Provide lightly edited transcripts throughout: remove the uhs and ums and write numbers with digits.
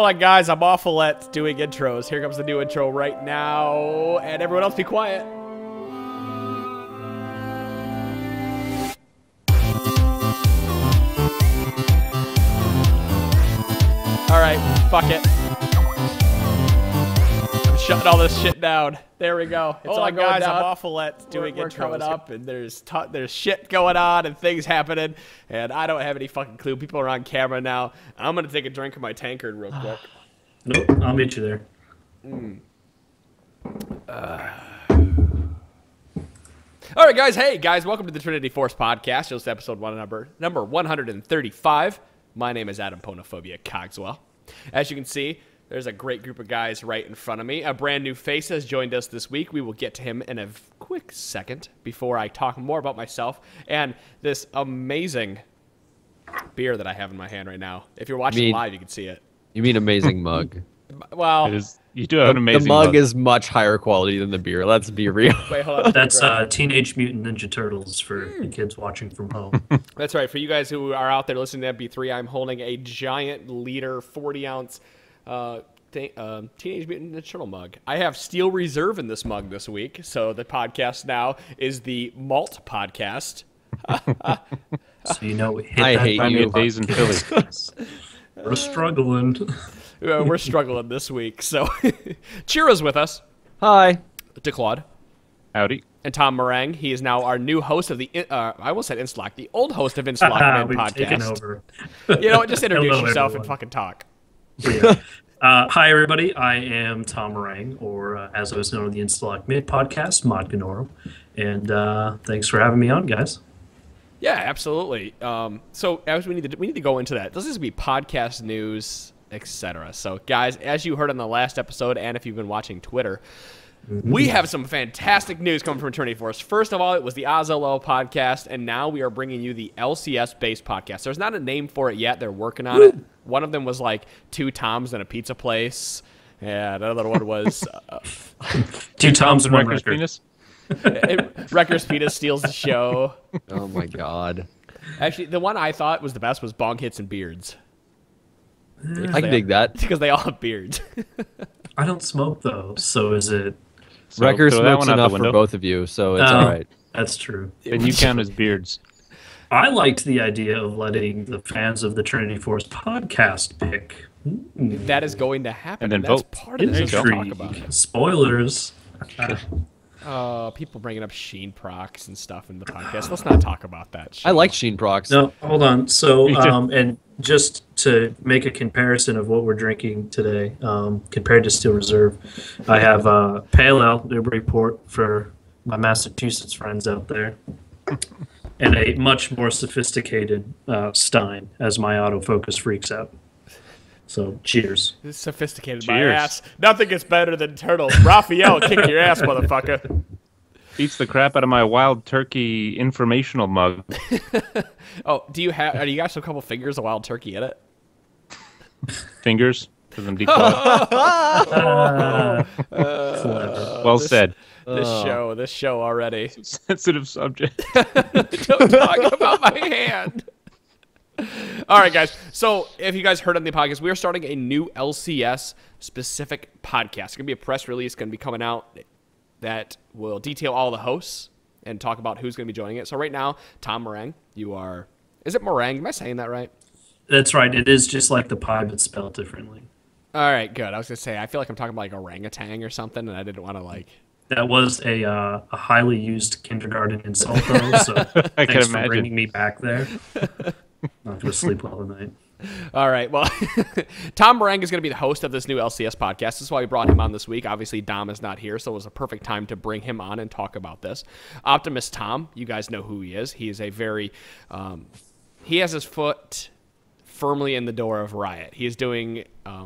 Hold on, guys. I'm awful at doing intros. Here comes the new intro right now. And everyone else be quiet. All right, fuck it. I'm shutting all this shit down. There we go. It's all going down. I'm awful at doing intros. We're coming up, and there's shit going on and things happening, and I don't have any fucking clue. People are on camera now. I'm gonna take a drink of my tankard real quick. Nope, I'll meet you there. All right, guys. Hey, guys. Welcome to the Trinity Force podcast. Just episode number 135. My name is Adam Ponophobia Cogswell. As you can see, there's a great group of guys right in front of me. A brand new face has joined us this week. We will get to him in a quick second before I talk more about myself and this amazing beer that I have in my hand right now. If you're watching live, you can see it. You mean amazing mug? Well, you do have an amazing mug. The mug is much higher quality than the beer. Let's be real. Wait, hold on. That's Teenage Mutant Ninja Turtles for the kids watching from home. That's right. For you guys who are out there listening to MP3, I'm holding a giant liter, 40-ounce Teenage Mutant Ninja Turtle mug. I have Steel Reserve in this mug this week, so the podcast now is the Malt Podcast. So you know, we hit I that hate you. Days in Philly. We're struggling. We're struggling this week, so Chira's with us. Hi. DeClaude. Howdy. And Tom Meringue. He is now our new host of the, I almost said Inslock, the old host of Inslock We've podcast. taken over. You know what? Just introduce Hello, yourself everyone. and fucking talk. Yeah. Hi, everybody. I am Tom Meringue, or as I was known on the Instalock Mid podcast, Mod Ganorum. And thanks for having me on, guys. Yeah, absolutely. So as we need to go into that. This is going to be podcast news, etc. So, guys, as you heard on the last episode, and if you've been watching Twitter, we have some fantastic news coming from Trinity Force. First of all, it was the OzLO podcast, and now we are bringing you the LCS-based podcast. There's not a name for it yet. They're working on it. One of them was like two Toms and a pizza place, and another one was Two Toms and one Wrecker's record. penis. Wrecker's Penis steals the show. Oh my God. Actually, the one I thought was the best was Bong Hits and Beards. I can dig that. Because they all have beards. I don't smoke, though, so is it... So Wrecker throw that smokes one out the enough for window. both of you, so it's all right. That's true. And you count as beards. I liked the idea of letting the fans of the Trinity Force podcast pick. That is going to happen. And then that's vote. part of this. We'll talk about Intrigue. Spoilers. people bringing up Sheen Procs and stuff in the podcast. Let's not talk about that shit. I like Sheen Procs. No, hold on. So, Me too. and just to make a comparison of what we're drinking today, compared to Steel Reserve, I have Pale Ale Newburyport for my Massachusetts friends out there, and a much more sophisticated Stein as my autofocus freaks out. So, cheers. This is sophisticated my Cheers. ass. Nothing gets better than turtles. Raphael, kick your ass, motherfucker. Beats the crap out of my wild turkey informational mug. Oh, do you got a couple fingers of wild turkey in it? Fingers, because I'm declawed. Clever. Well said. This show already. Sensitive subject. Don't talk about my hand. All right, guys. So if you guys heard on the podcast, we are starting a new LCS-specific podcast. It's going to be a press release going to be coming out that will detail all the hosts and talk about who's going to be joining it. So right now, Tom Meringue, you are... Is it meringue? Am I saying that right? That's right. It is just like the pie, but spelled differently. All right, good. I was going to say, I feel like I'm talking about like orangutan or something, and I didn't want to like... That was a highly used kindergarten insult, though, so I can thanks for imagine. bringing me back there. Not going to sleep well tonight. All right, well, Tom Meringue is going to be the host of this new LCS podcast. This is why we brought him on this week. Obviously, Dom is not here, so it was a perfect time to bring him on and talk about this. Optimus Tom, you guys know who he is. He is a very... he has his foot firmly in the door of Riot. He is doing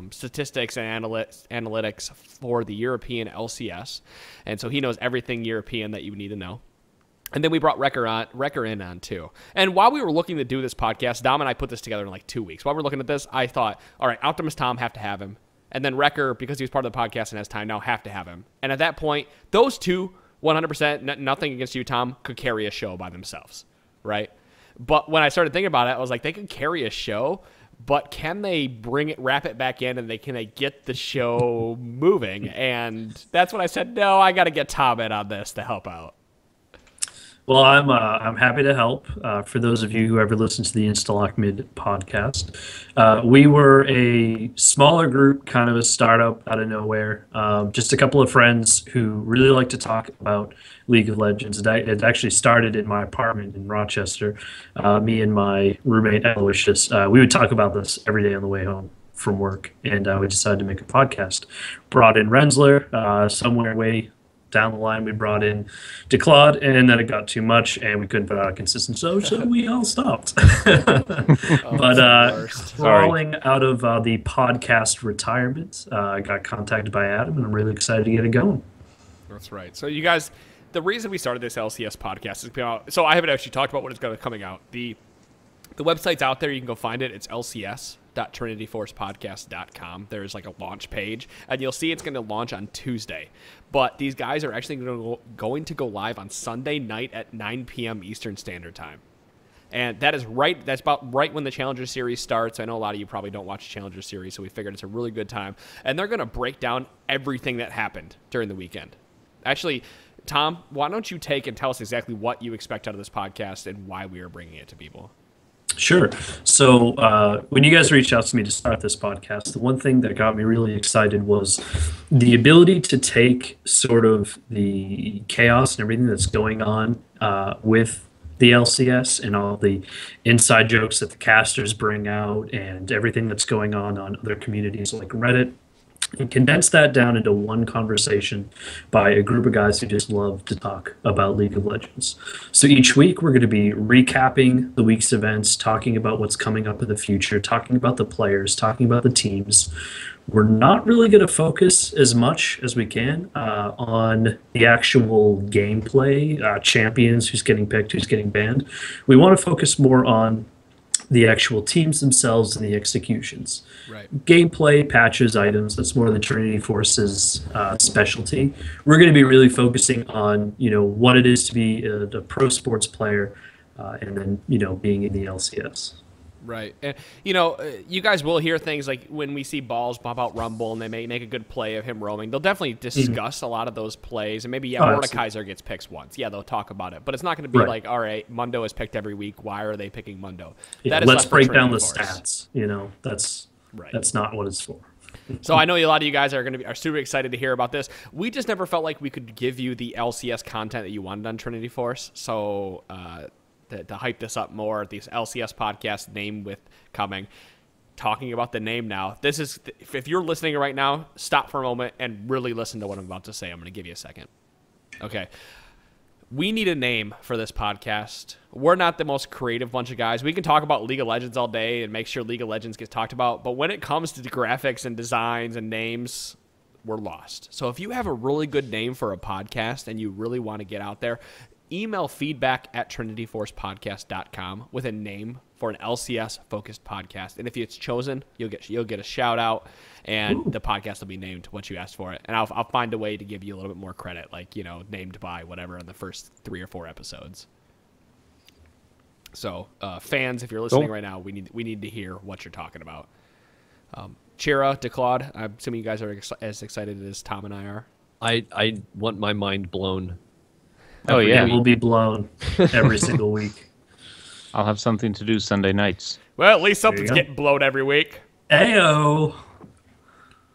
statistics and analytics for the European LCS, and so he knows everything European that you need to know. And then we brought Wrecker in on too. And while we were looking to do this podcast, Dom and I put this together in like 2 weeks. While we're looking at this, I thought, all right, Optimus Tom, have to have him. And then Wrecker, because he was part of the podcast and has time now, have to have him. And at that point, those two, 100%, nothing against you, Tom, could carry a show by themselves, right? But when I started thinking about it, I was like, they could carry a show, but can they wrap it back in, and can they get the show moving? And that's when I said, no, I got to get Tom in on this to help out. Well, I'm happy to help. For those of you who ever listened to the Instalock Mid podcast, we were a smaller group, kind of a startup out of nowhere. Just a couple of friends who really like to talk about League of Legends. It actually started in my apartment in Rochester. Me and my roommate Aloysius, we would talk about this every day on the way home from work, and we decided to make a podcast. Brought in Rensler, somewhere way down the line we brought in DeClaude, and then it got too much and we couldn't put out a consistent show, so we all stopped. But crawling out of the podcast retirement, I got contacted by Adam, and I'm really excited to get it going. That's right. So you guys, the reason we started this LCS podcast is so I haven't actually talked about what is going to coming out. The website's out there. You can go find it. It's lcs.trinityforcepodcast.com. There's like a launch page, and you'll see it's going to launch on Tuesday. But these guys are actually going to go live on Sunday night at 9 p.m. Eastern Standard Time. And that's about right when the Challenger Series starts. I know a lot of you probably don't watch the Challenger Series, so we figured it's a really good time. And they're going to break down everything that happened during the weekend. Actually, Tom, why don't you take and tell us exactly what you expect out of this podcast and why we are bringing it to people? Sure. So when you guys reached out to me to start this podcast, the one thing that got me really excited was the ability to take sort of the chaos and everything that's going on with the LCS and all the inside jokes that the casters bring out and everything that's going on other communities like Reddit, and condense that down into one conversation by a group of guys who just love to talk about League of Legends. So each week we're going to be recapping the week's events, talking about what's coming up in the future, talking about the players, talking about the teams. We're not really going to focus as much as we can on the actual gameplay, champions, who's getting picked, who's getting banned. We want to focus more on the actual teams themselves and the executions. Right. Gameplay, patches, items, that's more the Trinity Force's specialty. We're going to be really focusing on, what it is to be a pro sports player and then, being in the LCS. Right. And, you guys will hear things like when we see balls pop out Rumble and they may make a good play of him roaming, they'll definitely discuss a lot of those plays. And maybe, Mordekaiser gets picked once. Yeah, they'll talk about it. But it's not going to be like, all right, Mundo is picked every week. Why are they picking Mundo? Yeah, let's break down the stats. That's not what it's for. So I know a lot of you guys are super excited to hear about this. We just never felt like we could give you the LCS content that you wanted on Trinity Force. So, to hype this up more, these LCS podcast name with coming, talking about the name now. This is, if you're listening right now, stop for a moment and really listen to what I'm about to say. I'm going to give you a second. Okay. We need a name for this podcast. We're not the most creative bunch of guys. We can talk about League of Legends all day and make sure League of Legends gets talked about, but when it comes to the graphics and designs and names, we're lost. So if you have a really good name for a podcast and you really want to get out there, email feedback@trinityforcepodcast.com with a name for an LCS-focused podcast. And if it's chosen, you'll get a shout-out, and the podcast will be named what you asked for it. And I'll find a way to give you a little bit more credit, like, named by whatever in the first 3 or 4 episodes. So, fans, if you're listening right now, we need to hear what you're talking about. Chira, DeClaude, I'm assuming you guys are as excited as Tom and I are. I want my mind blown. Oh, yeah. It will be blown every single week. I'll have something to do Sunday nights. Well, at least something's getting blown every week. Ayo.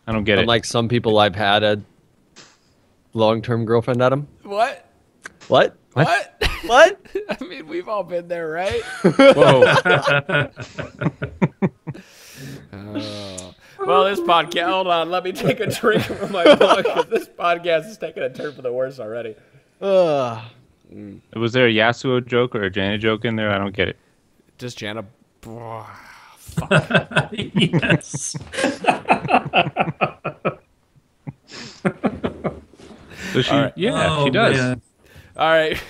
I don't get it. Unlike some people, I've had a long-term girlfriend, Adam. What? What? What? What? I mean, we've all been there, right? Whoa. Well, this podcast, hold on, let me take a drink from my book, because this podcast is taking a turn for the worse already. Was there a Yasuo joke or a Janet joke in there? I don't get it. Just Jana. Fuck. Yes. Does she? Right. Yeah, she does. Man. All right.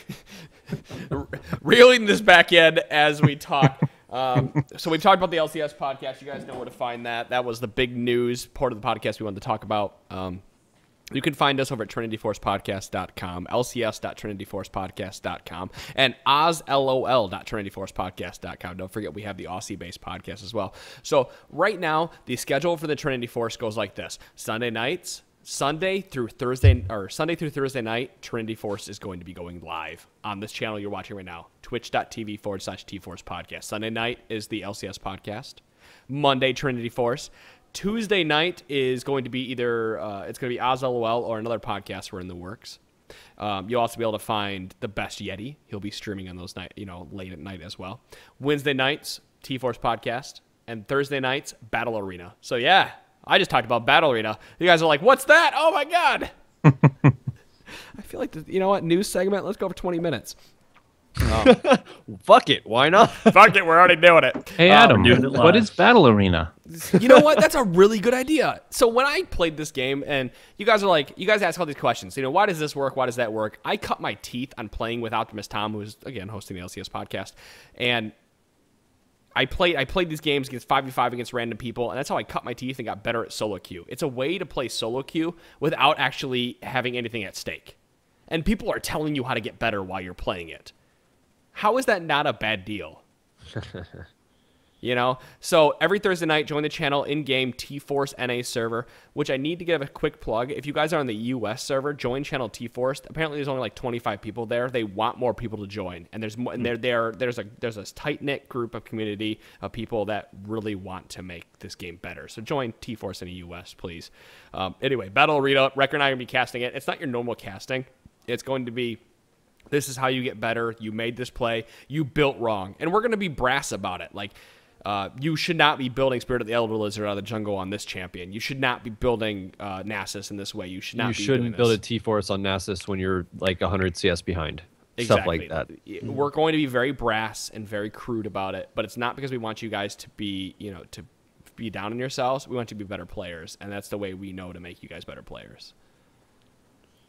Reeling this back in as we talk. So we've talked about the LCS podcast. You guys know where to find that. That was the big news part of the podcast we wanted to talk about. You can find us over at trinityforcepodcast.com, lcs.trinityforcepodcast.com, and ozlol.trinityforcepodcast.com. Don't forget we have the Aussie-based podcast as well. So right now, the schedule for the Trinity Force goes like this. Sunday through Thursday night, Trinity Force is going to be going live on this channel you're watching right now, twitch.tv/T-Force podcast. Sunday night is the LCS podcast. Monday, Trinity Force. Tuesday night is going to be either it's going to be OzLOL or another podcast we're in the works. You'll also be able to find the Best Yeti. He'll be streaming on those late at night as well. Wednesday nights, T-Force podcast, and Thursday nights, Battle Arena. So yeah, I just talked about Battle Arena. You guys are like, "What's that? Oh my god!" I feel like news segment. Let's go for 20 minutes. Fuck it, why not? Fuck it, we're already doing it. Hey Adam, what is Battle Arena? You know what? That's a really good idea. So when I played this game, and you guys ask all these questions. Why does this work? Why does that work? I cut my teeth on playing with Optimus Tom, who's again hosting the LCS podcast, and I played these games against 5v5 against random people, and that's how I cut my teeth and got better at solo queue. It's a way to play solo queue without actually having anything at stake, and people are telling you how to get better while you're playing it. How is that not a bad deal? So every Thursday night, join the channel in-game T-Force NA server, which I need to give a quick plug. If you guys are on the US server, join channel T-Force. Apparently, there's only like 25 people there. They want more people to join, and there's a tight-knit group of community of people that really want to make this game better. So join T-Force in the US, please. Anyway, Battle Arena. Record and I are going to be casting it. It's not your normal casting. It's going to be, this is how you get better. You made this play. You built wrong. And we're going to be brass about it. Like, you should not be building Spirit of the Elder Lizard out of the jungle on this champion. You should not be building Nasus in this way. You should not. You shouldn't build a T-Force on Nasus when you're like 100 CS behind. Exactly. Stuff like that. We're going to be very brass and very crude about it, but it's not because we want you guys to be, to be down on yourselves. We want you to be better players, and that's the way we know to make you guys better players.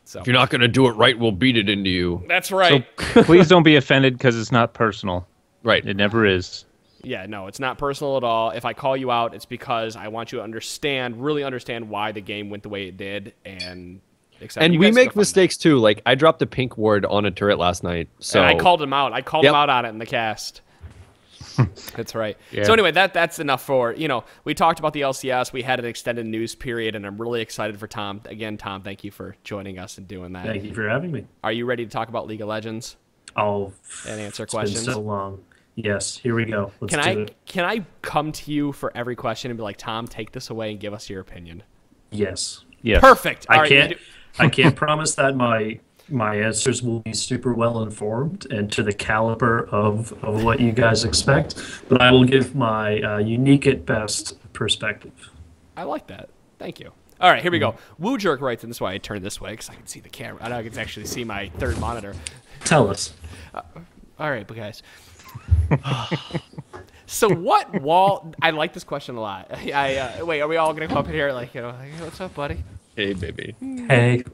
So if you're not going to do it right, we'll beat it into you. That's right. So please don't be offended because it's not personal. Right. It never is. Yeah, no, it's not personal at all. If I call you out, it's because I want you to really understand why the game went the way it did, and we make mistakes too. Like I dropped a pink ward on a turret last night, so and I called him out. I called him out on it in the cast. That's right. Yeah. So anyway, that's enough for, we talked about the LCS. We had an extended news period, and I'm really excited for Tom. Again, Tom, thank you for joining us and doing that. Thank you for having me. Are you ready to talk about League of Legends? Oh, and answer it's questions? been so long. Yes, here we go. Let's do it. Can I come to you for every question and be like, Tom, take this away and give us your opinion? Yes. Yes. Perfect. I can't promise that my answers will be super well informed and to the caliber of what you guys expect, but I will give my unique at best perspective. I like that. Thank you. All right, here we go. Woo Jerk writes, and this is why I turn this way because I can see the camera. I can actually see my third monitor. Tell us. All right, but guys. So what wall? I like this question a lot. Wait, are we all gonna come up in here like, hey, what's up, buddy? Hey, baby. Hey.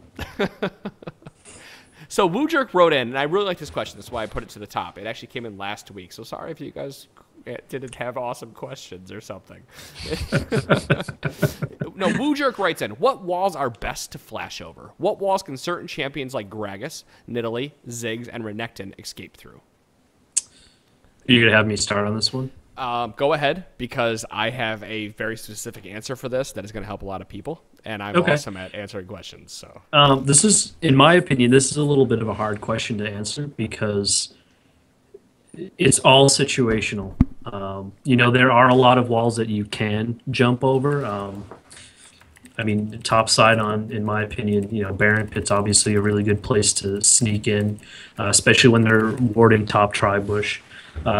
So Woo Jerk wrote in, and I really like this question. That's why I put it to the top. It actually came in last week. So sorry if you guys didn't have awesome questions or something. No, Woo Jerk writes in, what walls are best to flash over? What walls can certain champions like Gragas, Nidalee, Ziggs, and Renekton escape through? Are you going to have me start on this one? Go ahead, because I have a very specific answer for this that is going to help a lot of people, and I'm awesome at answering questions. So this is, in my opinion, this is a little bit of a hard question to answer because it's all situational. There are a lot of walls that you can jump over. I mean, top side in my opinion, Baron Pit's obviously a really good place to sneak in, especially when they're warding top tri-bush.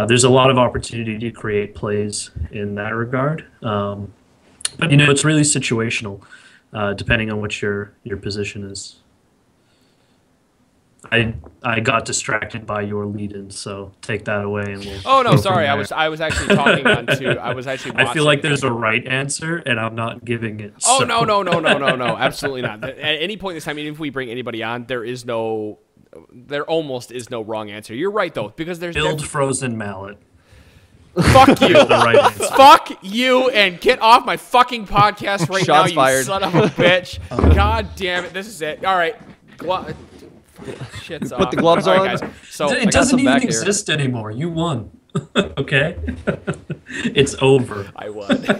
There's a lot of opportunity to create plays in that regard. But, it's really situational, depending on what your position is. I got distracted by your lead-in, so take that away and we'll. Oh no, sorry. I was actually talking on to. I was actually. I feel like there's a right answer, and I'm not giving it. Oh no, absolutely not. At any point in this time, even if we bring anybody on, there almost is no wrong answer. You're right though, because there's Build frozen mallet. Fuck you. The right answer. Fuck you and get off my fucking podcast right Shots now, fired. you son of a bitch. God damn it. This is it. All right. Shit's Put the gloves All right, on. guys. So It got doesn't some even back here. exist anymore. You won. Okay? It's over. I would.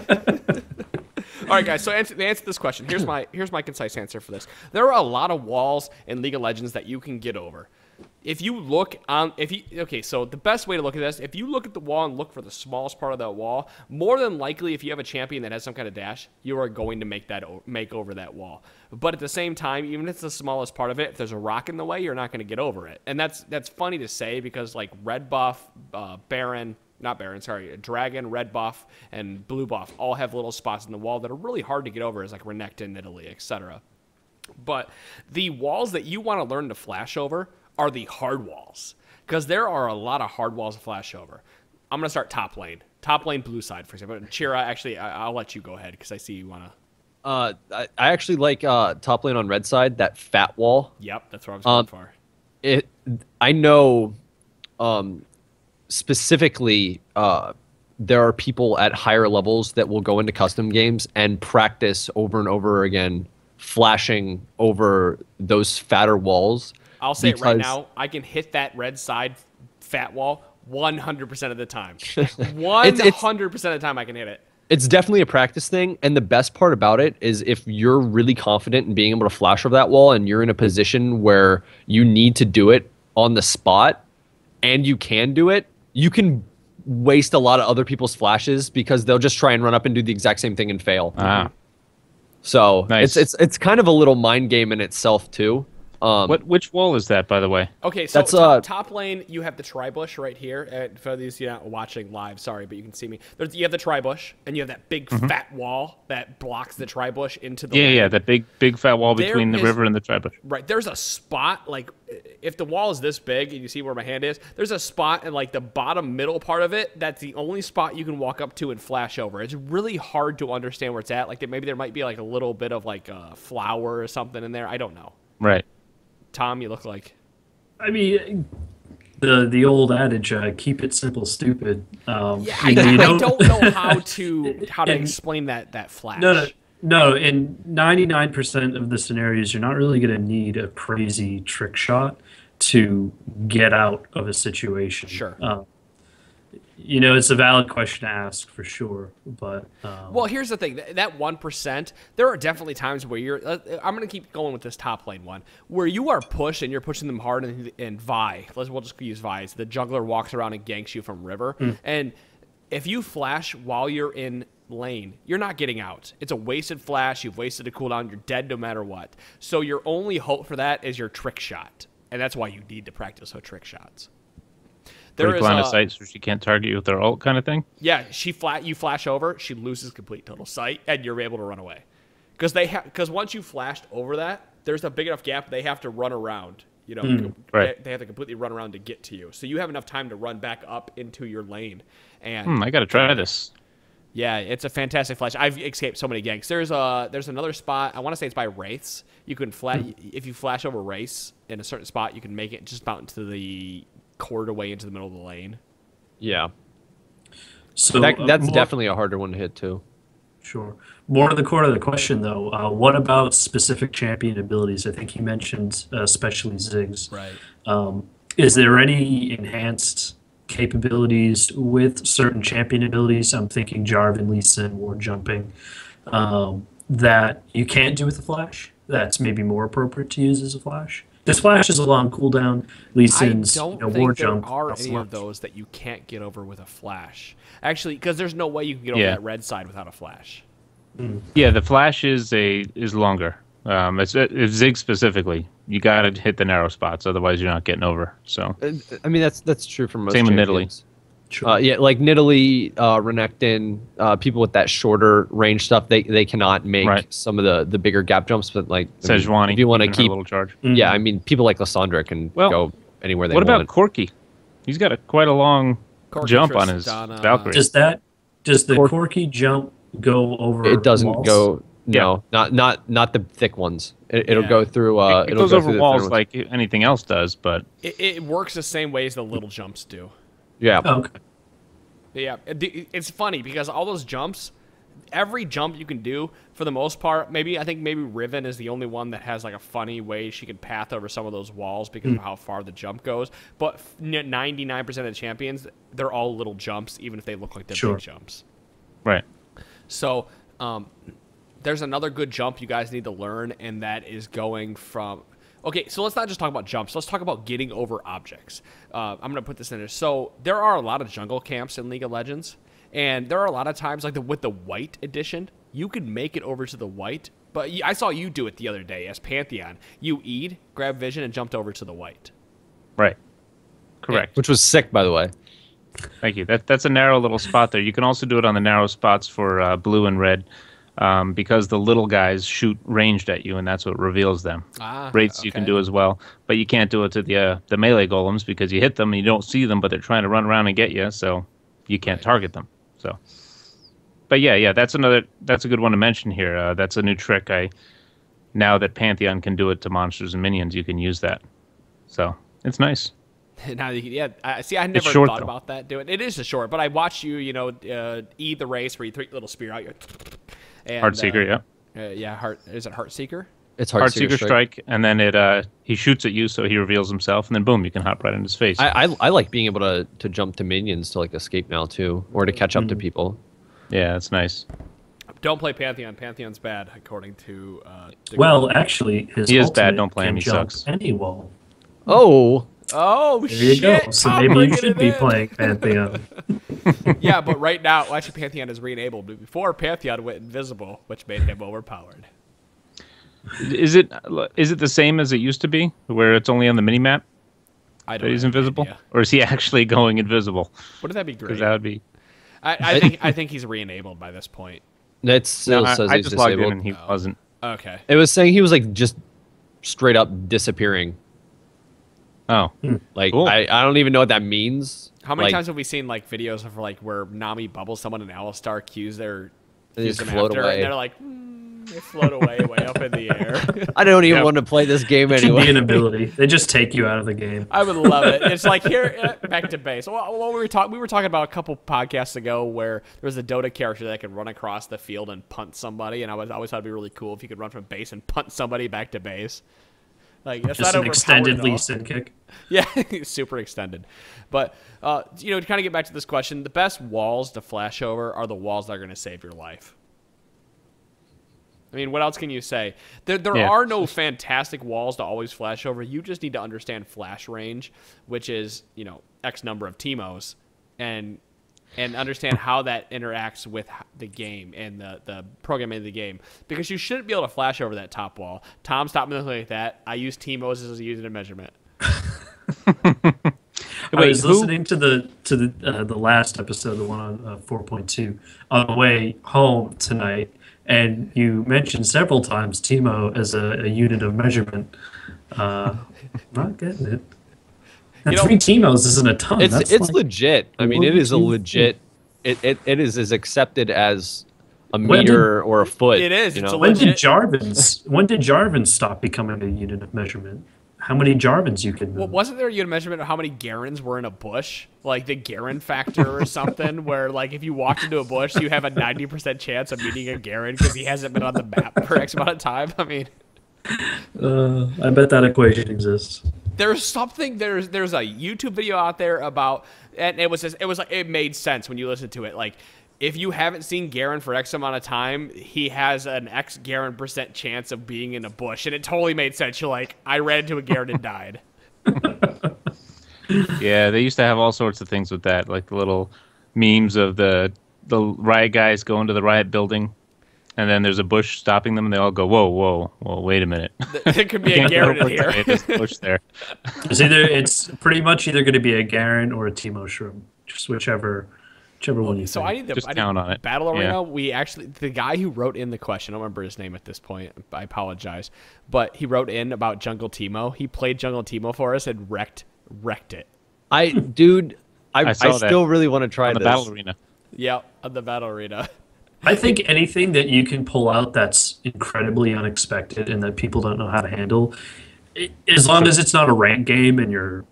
All right, guys. So to answer this question, here's my concise answer for this. There are a lot of walls in League of Legends that you can get over. If you look on, so the best way to look at this, if you look at the wall and look for the smallest part of that wall, more than likely, if you have a champion that has some kind of dash, you are going to make over that wall. But at the same time, even if it's the smallest part of it, if there's a rock in the way, you're not going to get over it. And that's funny to say because like red buff, Dragon, red buff, and blue buff all have little spots in the wall that are really hard to get over, as like Renekton, Italy, etc. But the walls that you want to learn to flash over are the hard walls, because there are a lot of hard walls to flash over. I'm going to start top lane. Top lane blue side, for example. Chira, actually, I'll let you go ahead because I see you want to. I actually like top lane on red side, that fat wall. Yep, that's what I was going for. I know specifically there are people at higher levels that will go into custom games and practice over and over again flashing over those fatter walls. I'll say it right now. I can hit that red side fat wall 100% of the time. 100% of the time I can hit it. It's definitely a practice thing, and the best part about it is if you're really confident in being able to flash over that wall and you're in a position where you need to do it on the spot and you can do it, you can waste a lot of other people's flashes because they'll just try and run up and do the exact same thing and fail. So nice. it's kind of a little mind game in itself too. Which wall is that, by the way? Okay, so that's top lane, you have the tri-bush right here. And for these you're not watching live, sorry, but you can see me. You have the tri-bush, and you have that big fat wall that blocks the tri-bush into the lane. Yeah, that big fat wall between the river and the tri-bush. Right, there's a spot, like, if the wall is this big, and you see where my hand is, there's a spot in, like, the bottom middle part of it that's the only spot you can walk up to and flash over. It's really hard to understand where it's at. Like, maybe there might be, like, a little bit of, like, a flower or something in there. I don't know. Right. Tom, you look like. I mean, the old adage, keep it simple, stupid. I don't know how to explain that flash. No. In 99% of the scenarios, you're not really going to need a crazy trick shot to get out of a situation. Sure. It's a valid question to ask for sure, but well, here's the thing: that 1%, there are definitely times where you're. I'm going to keep going with this top lane one, where you are pushed and you're pushing them hard, and Vi. We'll just use Vi. The jungler walks around and ganks you from river, and if you flash while you're in lane, you're not getting out. It's a wasted flash. You've wasted a cooldown. You're dead no matter what. So your only hope for that is your trick shot, and that's why you need to practice her trick shots. There is line of sight, so she can't target you with her ult, kind of thing. Yeah, you flash over, she loses complete total sight, and you're able to run away. Because once you flashed over that, there's a big enough gap they have to run around. Right. They have to completely run around to get to you. So you have enough time to run back up into your lane. And I got to try this. Yeah, it's a fantastic flash. I've escaped so many ganks. There's another spot. I want to say it's by Wraiths. You can if you flash over Wraiths in a certain spot, you can make it just about into the quarter way into the middle of the lane. Yeah. So that's definitely a harder one to hit too. Sure. More to the core of the question, though. What about specific champion abilities? I think you mentioned especially Ziggs. Right. Is there any enhanced capabilities with certain champion abilities? I'm thinking Jarvan, Lee Sin, or jumping that you can't do with a flash. That's maybe more appropriate to use as a flash. This flash is a long cooldown. Lee Sin's I don't war think there jump. are any of those that you can't get over with a flash. Actually, because there's no way you can get over that red side without a flash. Yeah, the flash is longer. It's Zig specifically. You got to hit the narrow spots, otherwise you're not getting over. So I mean that's true for most. Same with champions. Nidalee. Sure. Yeah, like Nidalee, Renekton, people with that shorter range stuff, they cannot make some of the bigger gap jumps. But like Sejuani, if you want to keep a little charge. Yeah, I mean people like Lysandra can go anywhere they want. What about Corki? He's got quite a long jump on his Valkyrie. Does the Corki jump go over? It doesn't walls? go. No, not the thick ones. It'll go through. It goes over walls like anything else does, but it works the same way as the little jumps do. Yeah. Okay. Yeah, it's funny because all those jumps, every jump you can do, for the most part, I think maybe Riven is the only one that has like a funny way she can path over some of those walls because of how far the jump goes. But 99% of the champions, they're all little jumps, even if they look like they're big jumps. Right. So, there's another good jump you guys need to learn, and that is going from... Okay, so let's not just talk about jumps. Let's talk about getting over objects. I'm going to put this in there. So there are a lot of jungle camps in League of Legends, and there are a lot of times, like with the white edition, you can make it over to the white. But I saw you do it the other day as Pantheon. You E'd, grabbed vision, and jumped over to the white. Right. Correct. Which was sick, by the way. Thank you. That's a narrow little spot there. You can also do it on the narrow spots for blue and red. Because the little guys shoot ranged at you, and that's what reveals them. Wraiths you can do as well, but you can't do it to the melee golems because you hit them and you don't see them, but they're trying to run around and get you, so you can't target them. So, but yeah, that's a good one to mention here. That's a new trick. Now that Pantheon can do it to monsters and minions, you can use that. So it's nice. Now, see, I never thought about that. It is a short, but I watched you, E the race where you throw your little spear out. And, Heartseeker, yeah. Is it Heartseeker? It's Heartseeker strike, and then he shoots at you, so he reveals himself, and then boom, you can hop right in his face. I like being able to jump to minions to like escape now too, or to catch up to people. Yeah, that's nice. Don't play Pantheon. Pantheon's bad, according to. Actually, he is bad. Don't play him. He sucks. Any wall. Oh, shit! There you go. So maybe you should be playing Pantheon. Yeah, but right now, actually, Pantheon is re-enabled. Before, Pantheon went invisible, which made him overpowered. Is it the same as it used to be, where it's only on the minimap? I don't know. He's invisible, or is he actually going invisible? Wouldn't that be great? Because that would be. I think he's re-enabled by this point. That still says I he's just logged disabled. in and he wasn't. Okay. It was saying he was like just straight up disappearing. Oh, like cool. I don't even know what that means. How many times have we seen like videos of like where Nami bubbles someone and Alistar cues them after, away. and they're like, they float away way up in the air. I don't even want to play this game It anyway. should be an ability. They just take you out of the game. I would love it. It's like here, back to base. Well, we were talking about a couple podcasts ago where there was a Dota character that could run across the field and punt somebody, and I always thought it'd be really cool if you could run from base and punt somebody back to base. Like that's Just not an extended Lee Sin kick. Yeah, super extended. But to kind of get back to this question, the best walls to flash over are the walls that are going to save your life. I mean, what else can you say? There are no fantastic walls to always flash over. You just need to understand flash range, which is X number of Teemos, and understand how that interacts with the game and the programming of the game. Because you shouldn't be able to flash over that top wall. Tom, stop me like that. I use Teemos as a unit of measurement. I was listening to the last episode, the one on 4.2, on the way home tonight, and you mentioned several times Teemo as a unit of measurement. Not getting it. And 3 Teemos isn't a ton. It's like legit. I mean, it is a legit. It is as accepted as a meter or a foot. It is. It's when did Jarvan stop becoming a unit of measurement? How many Jarvans you can move? Well, wasn't there a unit of measurement of how many Garens were in a bush? Like the Garen factor or something, where like if you walked into a bush, you have a 90% chance of meeting a Garen because he hasn't been on the map for X amount of time. I mean, I bet that equation exists. There's something. There's a YouTube video out there about, and it was like it made sense when you listen to it. Like, if you haven't seen Garen for X amount of time, he has an X Garen % chance of being in a bush, and it totally made sense. You're like, I ran into a Garen and died. Yeah, they used to have all sorts of things with that, like the little memes of the riot guys going to the riot building, and then there's a bush stopping them, and they all go, "Whoa, wait a minute." There could be a Garen in here. There's a bush there. It's pretty much either going to be a Garen or a Teemo Shroom, just whichever one you so think. I need count on it. Battle Arena. Yeah. We actually, the guy who wrote in the question, I don't remember his name at this point. I apologize, but he wrote in about Jungle Teemo. He played Jungle Teemo for us and wrecked it. I still really want to try on the this. Battle Arena. Yeah, on the Battle Arena. I think anything that you can pull out that's incredibly unexpected and that people don't know how to handle, as long as it's not a rank game and you're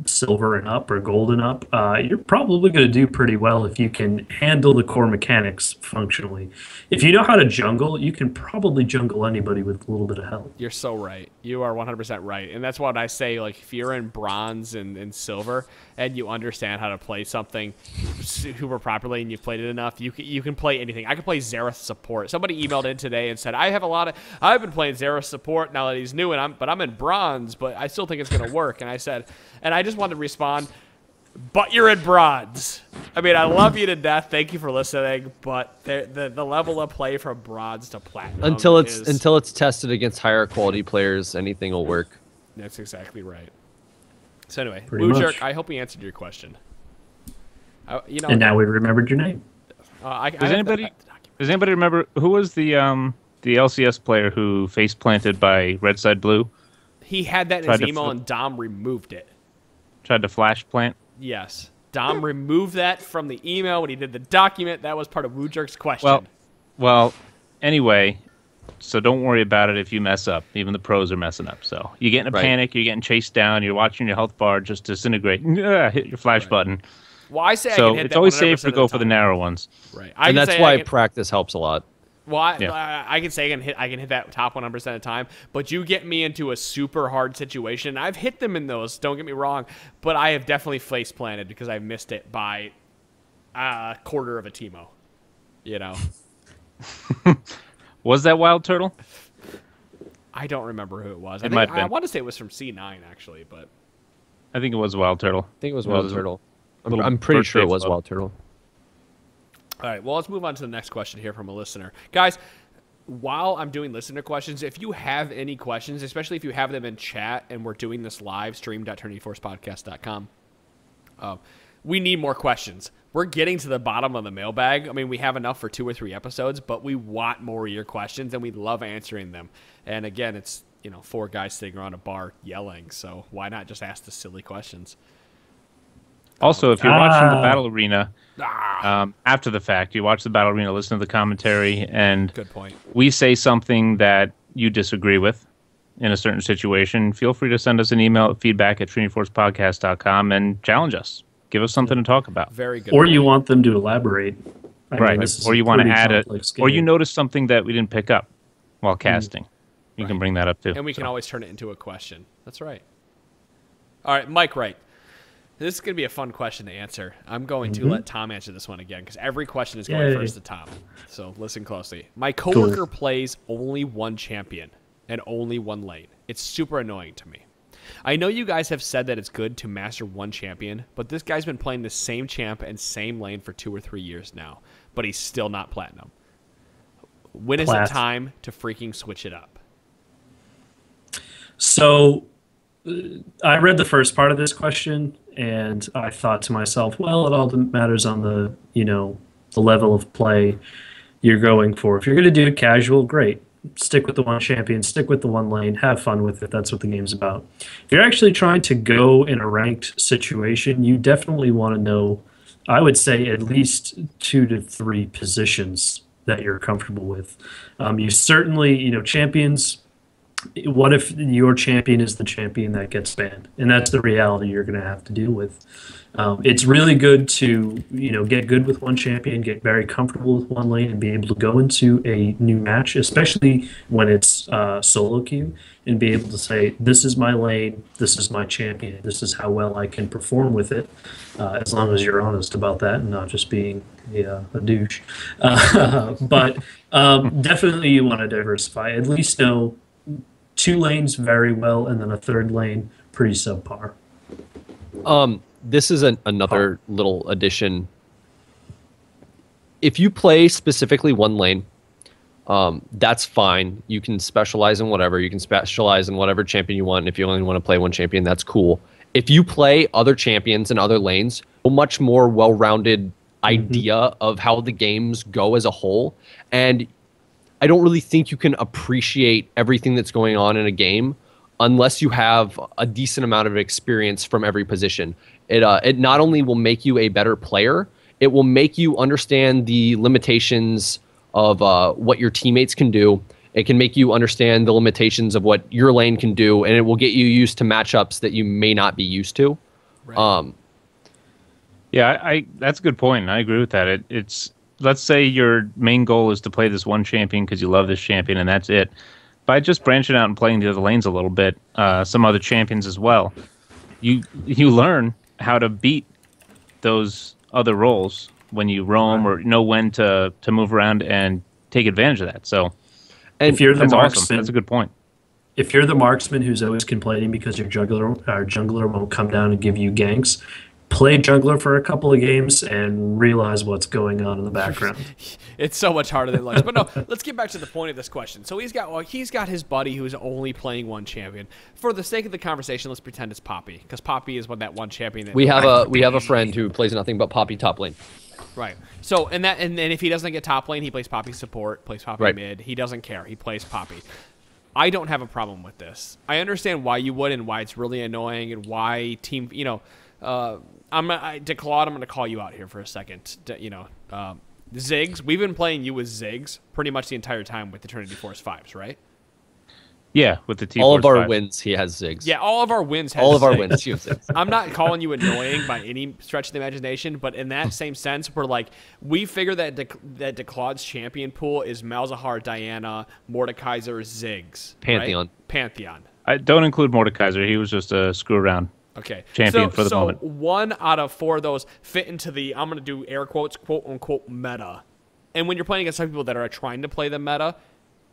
silver and up or gold and up, you're probably going to do pretty well if you can handle the core mechanics functionally. If you know how to jungle, you can probably jungle anybody with a little bit of help. You're so right. You are 100% right. And that's what I say, like, if you're in bronze and silver and you understand how to play something super properly and you've played it enough, you can play anything. I can play Xerath support. Somebody emailed in today and said, I've been playing Xerath support now that he's new, but I'm in bronze, but I still think it's going to work. And I said, and I just wanted to respond, but you're in bronze. I mean, I love you to death. Thank you for listening, but the level of play from bronze to platinum until it's tested against higher quality players, anything will work. That's exactly right. So anyway, much. I hope we answered your question. And now we remembered your name. Does anybody remember who was the LCS player who face planted by Red Side Blue? He had that in his email, and Dom removed it. Tried to flash plant? Yes. Dom removed that from the email when he did the document. That was part of Woojerk's question. Well, anyway, so don't worry about it if you mess up. Even the pros are messing up. So you get in a panic, you're getting chased down, you're watching your health bar just disintegrate. Hit your flash button. Well, I say so I can hit it's that always safe to go the for the narrow ones. Right. And that's why practice helps a lot. Well, I can say I can hit that top 100% of the time, but you get me into a super hard situation. I've hit them in those, don't get me wrong, but I have definitely face planted because I missed it by a quarter of a Teemo. You know. Was that Wild Turtle? I don't remember who it was. I want to say it was from C9 actually, but I think it was Wild Turtle. I think it was Wild Turtle. I'm pretty sure it was Wild Turtle. All right, well, let's move on to the next question here from a listener. Guys, while I'm doing listener questions, if you have any questions, especially if you have them in chat and we're doing this live, stream.trinityforcepodcast.com, we need more questions. We're getting to the bottom of the mailbag. I mean, we have enough for 2 or 3 episodes, but we want more of your questions, and we love answering them. And again, it's 4 guys sitting around a bar yelling, so why not just ask the silly questions? Also, if you're watching the Battle Arena after the fact, you watch the Battle Arena, listen to the commentary, and good point. We say something that you disagree with in a certain situation, feel free to send us an email at feedback@trinityforcepodcast.com and challenge us. Give us something to talk about. Very good. Or you want them to elaborate. Or you want to add it. Or you notice something that we didn't pick up while casting. You can bring that up too. And we can always turn it into a question. That's right. All right, Mike Wright. This is going to be a fun question to answer. I'm going to let Tom answer this one again because every question is going first to Tom. So listen closely. My coworker plays only one champion and only one lane. It's super annoying to me. I know you guys have said that it's good to master one champion, but this guy's been playing the same champ and same lane for 2 or 3 years now, but he's still not platinum. When is it time to freaking switch it up? So I read the first part of this question, and I thought to myself, well, it all matters on the, the level of play you're going for. If you're going to do it casual, great. Stick with the one champion, stick with the one lane, have fun with it. That's what the game's about. If you're actually trying to go in a ranked situation, you definitely want to know, I would say, at least 2 to 3 positions that you're comfortable with. You certainly, champions. What if your champion is the champion that gets banned? And that's the reality you're going to have to deal with. It's really good to, get good with one champion, get very comfortable with one lane, and be able to go into a new match, especially when it's solo queue, and be able to say, this is my lane, this is my champion, this is how well I can perform with it, as long as you're honest about that and not just being a douche. But definitely you want to diversify. At least know 2 lanes very well, and then a 3rd lane pretty subpar. This is another little addition. If you play specifically one lane, that's fine. You can specialize in whatever. You can specialize in whatever champion you want. If you only want to play one champion, that's cool. If you play other champions and other lanes, a much more well-rounded idea of how the games go as a whole. And I don't really think you can appreciate everything that's going on in a game unless you have a decent amount of experience from every position. It not only will make you a better player, it will make you understand the limitations of what your teammates can do. It can make you understand the limitations of what your lane can do, and it will get you used to matchups that you may not be used to. Right. Yeah, I that's a good point. I agree with that. It's let's say your main goal is to play this one champion because you love this champion and that's it. By just branching out and playing the other lanes a little bit, some other champions as well, you learn how to beat those other roles when you roam or know when to move around and take advantage of that. So, and if you're the marksman, awesome. That's a good point. If you're the marksman who's always complaining because your jungler won't come down and give you ganks, play jungler for a couple of games and realize what's going on in the background. It's so much harder than it looks. But no, let's get back to the point of this question. So he's got his buddy who's only playing one champion. For the sake of the conversation, let's pretend it's Poppy, because Poppy is that one champion. That we have a friend who plays nothing but Poppy top lane. Right. So and then if he doesn't get top lane, he plays Poppy support, plays Poppy mid. He doesn't care. He plays Poppy. I don't have a problem with this. I understand why you would and why it's really annoying and why team, DeClaude, I'm going to call you out here for a second. Ziggs, we've been playing you with Ziggs pretty much the entire time with the Trinity Force 5s, right? Yeah, with the T. All of our wins, he has Ziggs. Yeah, all of our wins have all of our Ziggs. wins, he has Ziggs. I'm not calling you annoying by any stretch of the imagination, but in that same sense, we're like, we figure that DeClaude's champion pool is Malzahar, Diana, Mordekaiser, Ziggs. Pantheon. Right? Pantheon. I don't include Mordekaiser. He was just a screw around. Okay. Champion for the moment. So 1 out of 4 of those fit into the, I'm going to do air quotes, quote unquote, meta. And when you're playing against some people that are trying to play the meta,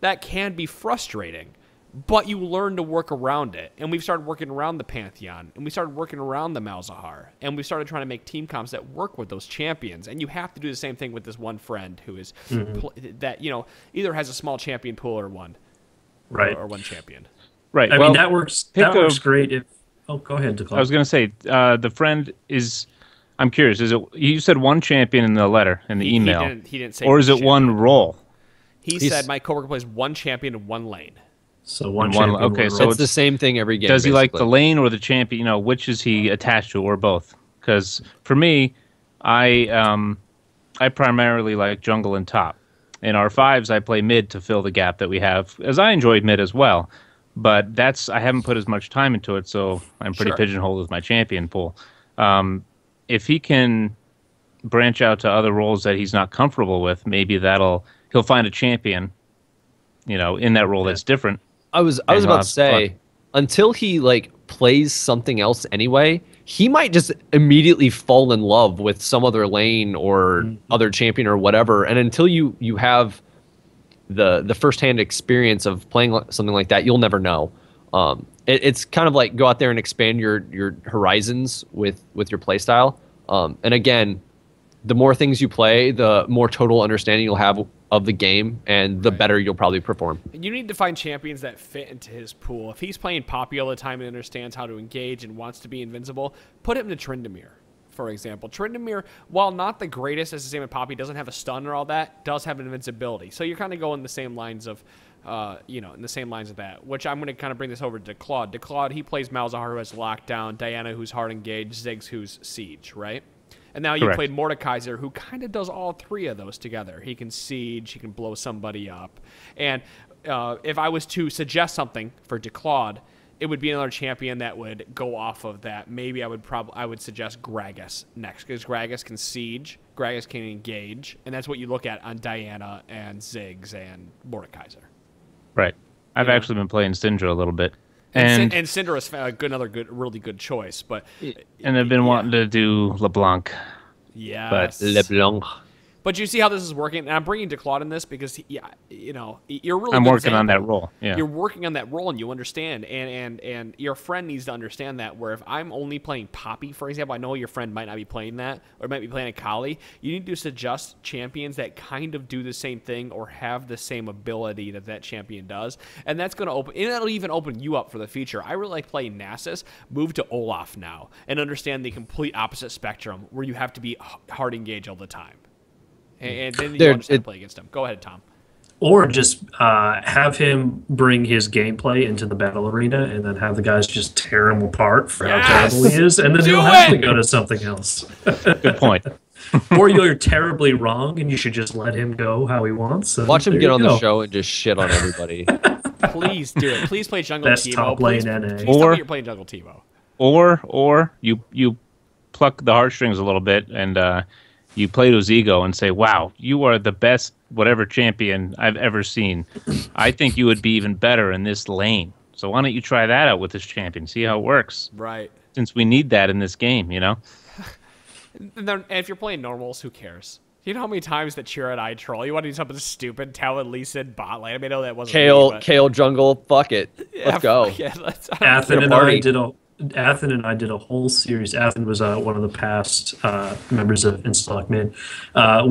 that can be frustrating. But you learn to work around it. And we've started working around the Pantheon. And we started working around the Malzahar. And we started trying to make team comps that work with those champions. And you have to do the same thing with this one friend who is, that, either has a small champion pool or one. Right. Or one champion. Right. I mean, that works great if... Oh, go ahead, DeClaude. I was going to say, the friend is... I'm curious. Is it? You said one champion in the letter, in the email. He didn't say or is it one role? He said my coworker plays one champion in one lane. So one champion. Okay, so it's the same thing every game. Does he like the lane or the champion? Which is he attached to, or both? Because for me, I primarily like jungle and top. In our 5s, I play mid to fill the gap that we have, as I enjoyed mid as well. But I haven't put as much time into it, so I'm pretty pigeonholed with my champion pool. If he can branch out to other roles that he's not comfortable with, maybe he'll find a champion, in that role that's different. I was about to say, until he plays something else anyway, he might just immediately fall in love with some other lane or other champion or whatever. And until you have the firsthand experience of playing something like that, you'll never know. It's kind of like go out there and expand your horizons with your play style. And again, the more things you play, the more total understanding you'll have of the game, and the better you'll probably perform. You need to find champions that fit into his pool. If he's playing Poppy all the time and understands how to engage and wants to be invincible, put him to Tryndamere, for example. Tryndamere, while not the greatest, as the same as Poppy, doesn't have a stun or all that, does have an invincibility. So you're kind of going the same lines of, in the same lines of that, which I'm going to kind of bring this over to DeClaude. DeClaude, he plays Malzahar, who has lockdown, Diana, who's hard engaged, Ziggs, who's siege, right? And now you played Mordekaiser, who kind of does all 3 of those together. He can siege, he can blow somebody up. And if I was to suggest something for DeClaude, it would be another champion that would go off of that. Maybe I would suggest Gragas next, because Gragas can siege, Gragas can engage, and that's what you look at on Diana and Ziggs and Mordekaiser. Right. I've actually been playing Syndra a little bit. And Syndra is another really good choice. And I've been wanting to do LeBlanc. Yeah. But LeBlanc. But you see how this is working, and I'm bringing DeClaude in this because you're really. I'm working on that role. Yeah, you're working on that role, and you understand, and your friend needs to understand that. Where if I'm only playing Poppy, for example, I know your friend might not be playing that, or might be playing a Kali. You need to suggest champions that kind of do the same thing or have the same ability that champion does, and that's going to open. And it'll even open you up for the future. I really like playing Nasus. Move to Olaf now, and understand the complete opposite spectrum, where you have to be hard engaged all the time. And then you understand play against him. Go ahead, Tom. Or just have him bring his gameplay into the battle arena and then have the guys just tear him apart for how terrible he is, and then he'll have to go to something else. Good point. Or you're terribly wrong and you should just let him go how he wants. Watch him get on the show and just shit on everybody. Please do it. Please play Jungle Best Teemo. top lane Please NA. tell me you're playing Jungle Teemo. Or you pluck the heartstrings a little bit and you play to his ego and say, "Wow, you are the best whatever champion I've ever seen. I think you would be even better in this lane. So why don't you try that out with this champion? See how it works." Right. Since we need that in this game, And if you're playing normals, who cares? You know how many times that Chira and I troll? You want to do something stupid? Talon, Lee Sin, bot lane. I mean, I know that wasn't Kale jungle. Fuck it. Let's go. Yeah, Athen and I did a whole series. Athen was one of the past members of Instalock Mid.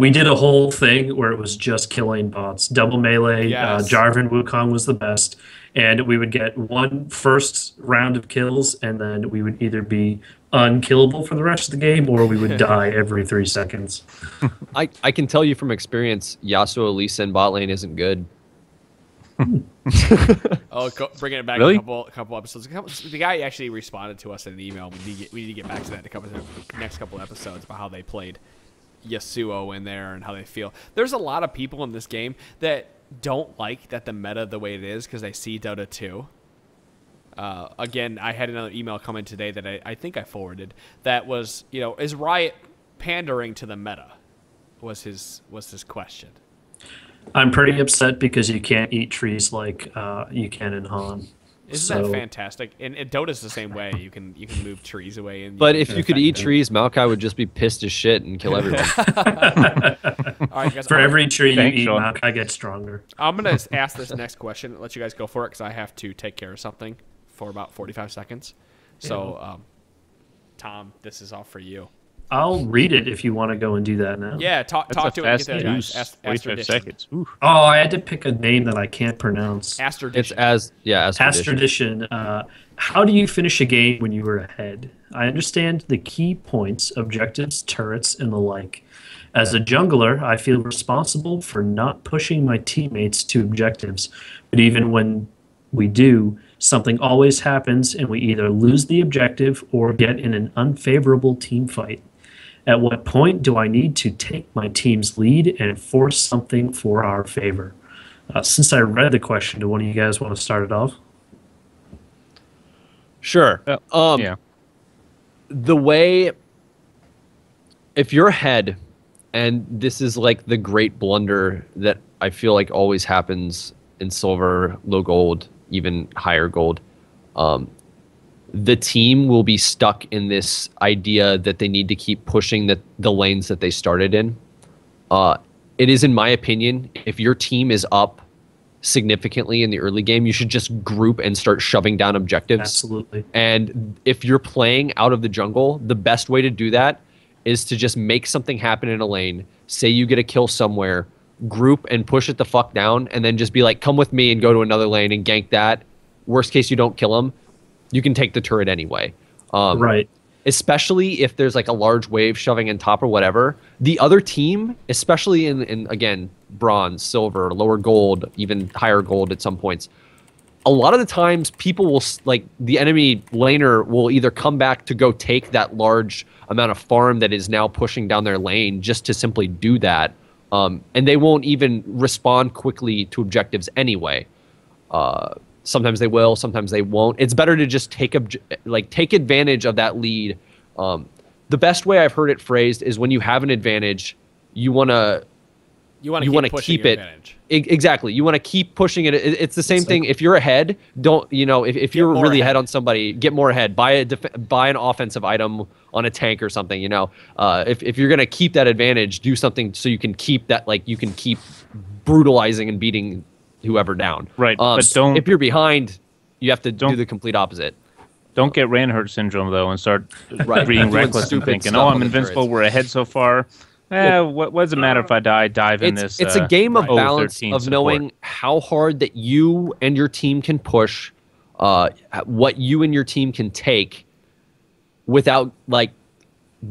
We did a whole thing where it was just killing bots, double melee. Yes. Jarvan Wukong was the best, and we would get one first round of kills, and then we would either be unkillable for the rest of the game, or we would die every 3 seconds. I can tell you from experience, Yasuo Lee Sin bot lane isn't good. Bringing it back Really? a couple episodes. The guy actually responded to us in an email. We need to get back to that in the next couple episodes about how they played Yasuo in there and how they feel. There's a lot of people in this game that don't like that the meta the way it is because they see Dota 2. Again, I had another email come in today that I think I forwarded that was, is Riot pandering to the meta? Was his question. I'm pretty upset because you can't eat trees like you can in Han. Isn't that fantastic? And Dota's the same way. You can move trees away. But if you could eat trees, Maokai would just be pissed as shit and kill everyone. All right, guys, For every tree you eat, Sean. Maokai gets stronger. I'm going to ask this next question and let you guys go for it because I have to take care of something for about 45 seconds. So, Tom, this is all for you. I'll read it if you want to go and do that now. Yeah, talk to it and get there, guys. 45 seconds. Ooh. Oh, I had to pick a name that I can't pronounce. It's as Astradition. How do you finish a game when you were ahead? I understand the key points, objectives, turrets, and the like. As a jungler, I feel responsible for not pushing my teammates to objectives. But even when we do, something always happens and we either lose the objective or get in an unfavorable team fight. At what point do I need to take my team's lead and force something for our favor? Since I read the question, do one of you guys want to start it off? Sure. Yeah. The way, if you're ahead, and this is like the great blunder that I feel like always happens in silver, low gold, even higher gold, the team will be stuck in this idea that they need to keep pushing the lanes that they started in. It is, in my opinion, if your team is up significantly in the early game, you should just group and start shoving down objectives. Absolutely. And if you're playing out of the jungle, the best way to do that is to just make something happen in a lane. Say you get a kill somewhere, group and push it the fuck down, and then just be like, come with me and go to another lane and gank that. Worst case, you don't kill them. You can take the turret anyway. Right. Especially if there's like a large wave shoving in top or whatever. The other team, especially in again, bronze, silver, lower gold, even higher gold at some points, a lot of the times people will, like, the enemy laner will either come back to go take that large amount of farm that is now pushing down their lane just to simply do that. And they won't even respond quickly to objectives anyway. Sometimes they will, sometimes they won't. It's better to just take advantage of that lead. The best way I've heard it phrased is when you have an advantage, you want to keep it. Exactly. You want to keep pushing it. It's the same thing. If you're ahead, don't, if you're really ahead on somebody, get more ahead. Buy an offensive item on a tank or something. If you're going to keep that advantage, do something so you can keep that, like, you can keep brutalizing and beating whoever down. Right. But don't, if you're behind, you have to do the complete opposit. Don't get Reinhardt syndrome, though, and start being reckless and thinking, oh, I'm invincible, we're ahead so far. What does it matter if I dive in this? It's a game of balance of knowing how hard that you and your team can push, what you and your team can take without, like,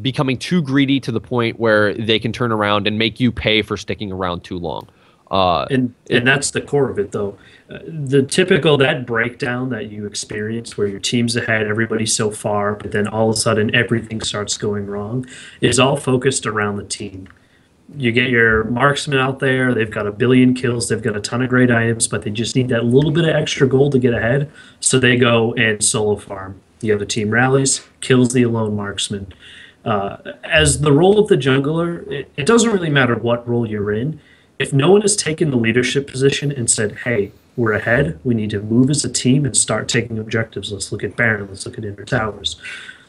becoming too greedy to the point where they can turn around and make you pay for sticking around too long. And that's the core of it, though. The typical, that breakdown that you experience where your team's ahead, everybody's so far, but then all of a sudden everything starts going wrong, is all focused around the team. You get your marksmen out there, they've got 1 billion kills, they've got a ton of great items, but they just need that little bit of extra gold to get ahead, so they go and solo farm. The other team rallies, kills the alone marksman. As the role of the jungler, it doesn't really matter what role you're in. If no one has taken the leadership position and said, hey, we're ahead, we need to move as a team and start taking objectives. Let's look at Baron, let's look at Inner Towers.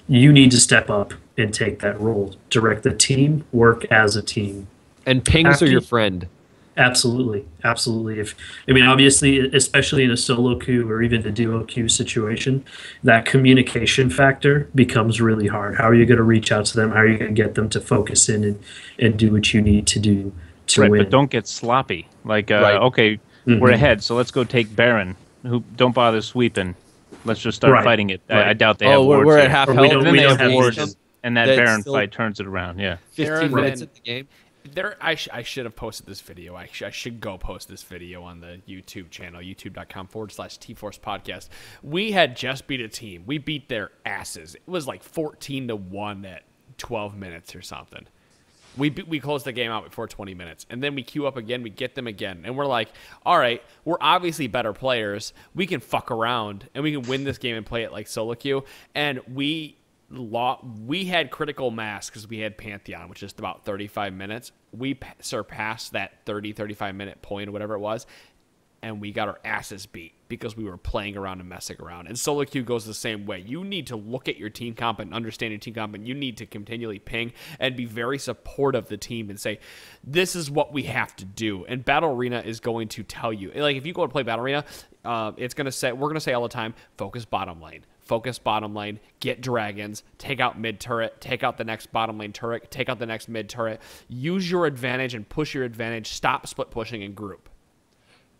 You need to step up and take that role. Direct the team, work as a team. And pings are your friend. Absolutely, absolutely. Obviously, especially in a solo queue or even a duo queue situation, that communication factor becomes really hard. How are you going to reach out to them? How are you going to get them to focus in and do what you need to do to win? But don't get sloppy. Like, okay, we're ahead, so let's go take Baron. Don't bother sweeping. Let's just start fighting it. I doubt they have wards. We're here. at half health. Then they have wards, wards, and that Baron fight turns it around. Yeah, 15 minutes in the game. I should have posted this video. I should go post this video on the YouTube channel, youtube.com/TForce Podcast. We had just beat a team. We beat their asses. It was like 14-1 at 12 minutes or something. We closed the game out before 20 minutes, and then we queue up again. We get them again, and we're like, all right, we're obviously better players. We can fuck around, and we can win this game and play it like solo queue. And we had critical mass because we had Pantheon, which is about 35 minutes. We surpassed that 35 minute point or whatever it was, and we got our asses beat because we were playing around and messing around. And solo queue goes the same way. You need to look at your team comp and understand your team comp, and you need to continually ping and be very supportive of the team and say, this is what we have to do. And Battle Arena is going to tell you. Like, if you go to play Battle Arena, we're going to say all the time, focus bottom lane. Focus bottom lane, get dragons, take out mid turret, take out the next bottom lane turret, take out the next mid turret. Use your advantage and push your advantage. Stop split pushing and group.